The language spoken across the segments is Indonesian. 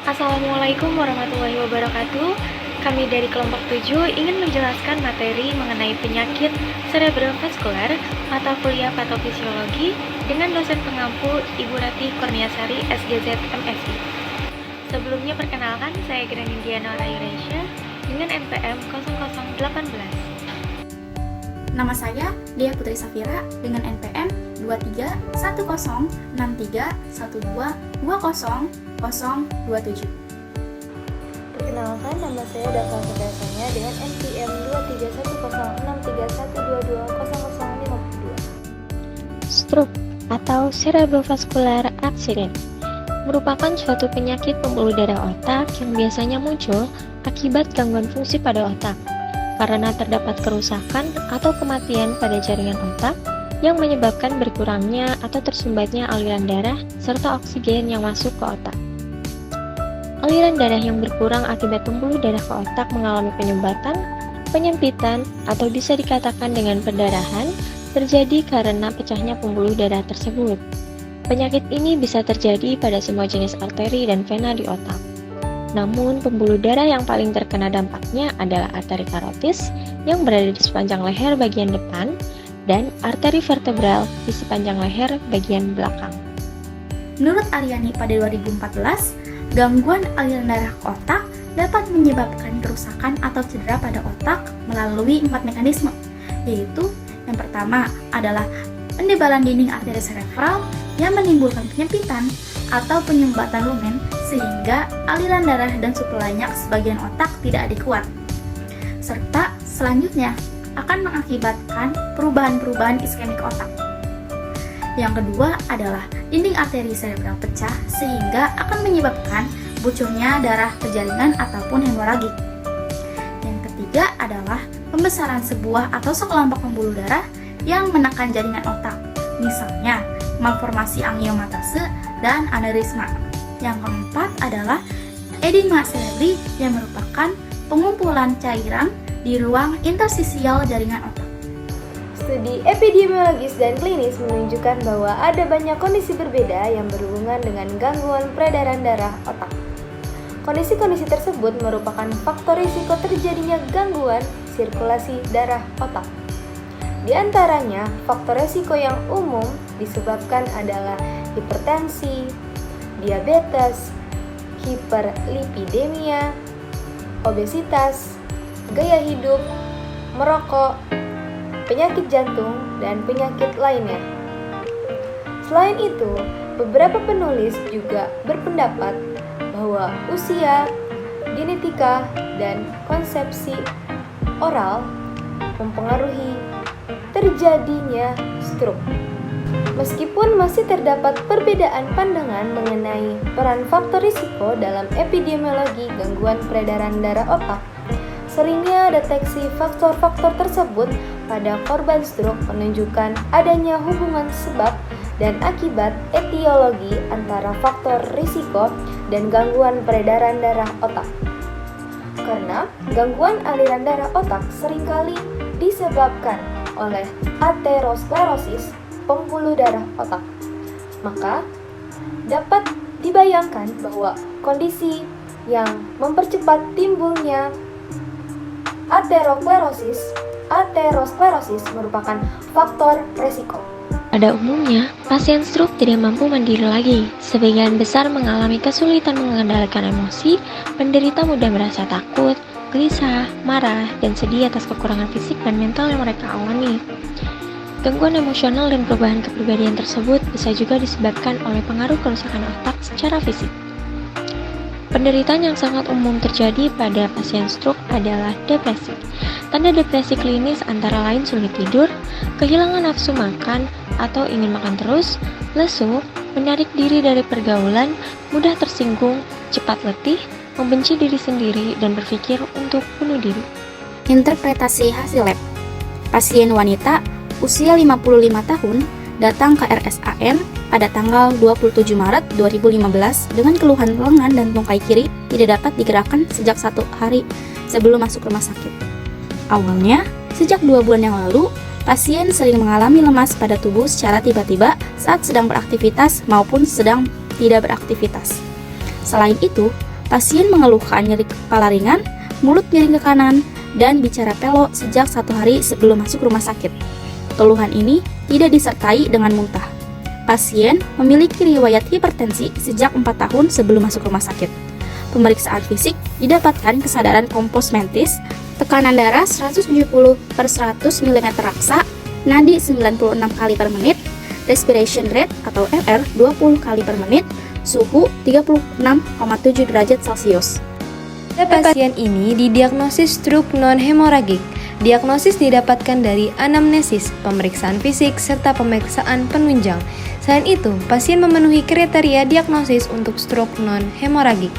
Assalamualaikum warahmatullahi wabarakatuh. Kami dari kelompok 7 ingin menjelaskan materi mengenai penyakit cerebrovaskular mata kuliah patofisiologi dengan dosen pengampu Ibu Ratih Kurniasari, SGZ MSI. Sebelumnya perkenalkan, saya Granindiana Rayuresya dengan NPM 0018. Nama saya Dia Putri Safira dengan NPM 23106312200027. Perkenalkan, nama saya Dava Sukasanya dengan NPM 23106312005052. Stroke atau cerebrovascular accident merupakan suatu penyakit pembuluh darah otak yang biasanya muncul akibat gangguan fungsi pada otak karena terdapat kerusakan atau kematian pada jaringan otak yang menyebabkan berkurangnya atau tersumbatnya aliran darah serta oksigen yang masuk ke otak. Aliran darah yang berkurang akibat pembuluh darah ke otak mengalami penyumbatan, penyempitan, atau bisa dikatakan dengan perdarahan terjadi karena pecahnya pembuluh darah tersebut. Penyakit ini bisa terjadi pada semua jenis arteri dan vena di otak. Namun, pembuluh darah yang paling terkena dampaknya adalah arteri karotis yang berada di sepanjang leher bagian depan dan arteri vertebral di sepanjang leher bagian belakang. Menurut Aryani pada 2014, gangguan aliran darah ke otak dapat menyebabkan kerusakan atau cedera pada otak melalui 4 mekanisme, yaitu yang pertama adalah pendebalan dinding arteri cerebral yang menimbulkan penyempitan atau penyumbatan lumen sehingga aliran darah dan suplainya ke sebagian otak tidak adekuat, serta selanjutnya akan mengakibatkan perubahan-perubahan iskemik otak. Yang kedua adalah dinding arteri cerebral pecah sehingga akan menyebabkan bocornya darah ke jaringan ataupun hemoragik. Yang ketiga adalah pembesaran sebuah atau sekelompok pembuluh darah yang menekan jaringan otak, misalnya malformasi angiomatase dan aneurisma. Yang keempat adalah edema cerebri yang merupakan pengumpulan cairan di ruang interstisial jaringan otak. Studi epidemiologis dan klinis menunjukkan bahwa ada banyak kondisi berbeda yang berhubungan dengan gangguan peredaran darah otak. Kondisi-kondisi tersebut merupakan faktor risiko terjadinya gangguan sirkulasi darah otak. Di antaranya, faktor risiko yang umum disebabkan adalah hipertensi, diabetes, hiperlipidemia, obesitas, gaya hidup, merokok, penyakit jantung, dan penyakit lainnya. Selain itu, beberapa penulis juga berpendapat bahwa usia, genetika, dan konsepsi oral mempengaruhi terjadinya stroke. Meskipun masih terdapat perbedaan pandangan mengenai peran faktor risiko dalam epidemiologi gangguan peredaran darah otak, seringnya deteksi faktor-faktor tersebut pada korban stroke menunjukkan adanya hubungan sebab dan akibat etiologi antara faktor risiko dan gangguan peredaran darah otak. Karena gangguan aliran darah otak seringkali disebabkan oleh aterosklerosis pembuluh darah otak, maka dapat dibayangkan bahwa kondisi yang mempercepat timbulnya aterosklerosis merupakan faktor resiko. Pada umumnya, pasien stroke tidak mampu mandiri lagi. Sebagian besar mengalami kesulitan mengendalikan emosi, penderita mudah merasa takut, gelisah, marah, dan sedih atas kekurangan fisik dan mental yang mereka alami. Gangguan emosional dan perubahan kepribadian tersebut bisa juga disebabkan oleh pengaruh kerusakan otak secara fisik. Penderitaan yang sangat umum terjadi pada pasien stroke adalah depresi. Tanda depresi klinis antara lain sulit tidur, kehilangan nafsu makan atau ingin makan terus, lesu, menarik diri dari pergaulan, mudah tersinggung, cepat letih, membenci diri sendiri, dan berpikir untuk bunuh diri. Interpretasi hasil lab. Pasien wanita usia 55 tahun datang ke RSAM pada tanggal 27 Maret 2015 dengan keluhan lengan dan tungkai kiri tidak dapat digerakkan sejak 1 hari sebelum masuk rumah sakit. Awalnya, sejak 2 bulan yang lalu, pasien sering mengalami lemas pada tubuh secara tiba-tiba saat sedang beraktivitas maupun sedang tidak beraktivitas. Selain itu, Pasien mengeluhkan nyeri kepala ringan, mulut miring ke kanan, dan bicara pelo sejak 1 hari sebelum masuk rumah sakit. Keluhan ini tidak disertai dengan muntah. Pasien memiliki riwayat hipertensi sejak 4 tahun sebelum masuk rumah sakit. Pemeriksaan fisik didapatkan kesadaran kompos mentis, tekanan darah 170/100 mm raksa, nadi 96 kali per menit, respiration rate atau RR 20 kali per menit, suhu 36,7 derajat Celcius. Pasien ini didiagnosis stroke non-hemoragik. Diagnosis didapatkan dari anamnesis, pemeriksaan fisik, serta pemeriksaan penunjang. Selain itu, pasien memenuhi kriteria diagnosis untuk stroke non-hemoragik.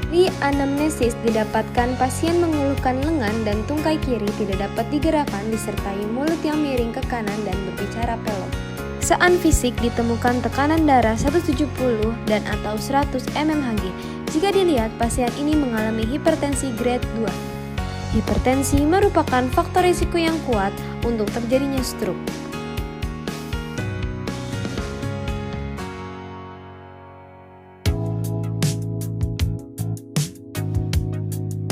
Di anamnesis didapatkan pasien mengeluhkan lengan dan tungkai kiri tidak dapat digerakkan disertai mulut yang miring ke kanan dan berbicara pelok. Pemeriksaan fisik ditemukan tekanan darah 170 dan atau 100 mmHg. Jika dilihat, pasien ini mengalami hipertensi grade 2. Hipertensi merupakan faktor risiko yang kuat untuk terjadinya stroke.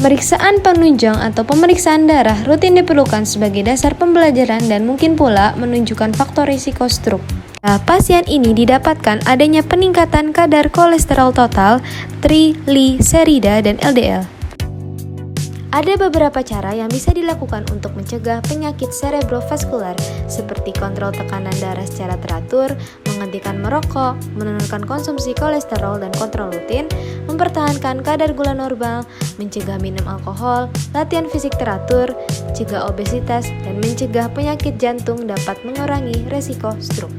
Pemeriksaan penunjang atau pemeriksaan darah rutin diperlukan sebagai dasar pembelajaran dan mungkin pula menunjukkan faktor risiko stroke. Pasien ini didapatkan adanya peningkatan kadar kolesterol total, trigliserida, dan LDL. Ada beberapa cara yang bisa dilakukan untuk mencegah penyakit cerebrovaskular, seperti kontrol tekanan darah secara teratur, menghentikan merokok, menurunkan konsumsi kolesterol dan kontrol rutin, mempertahankan kadar gula normal, mencegah minum alkohol, latihan fisik teratur, mencegah obesitas, dan mencegah penyakit jantung dapat mengurangi resiko stroke.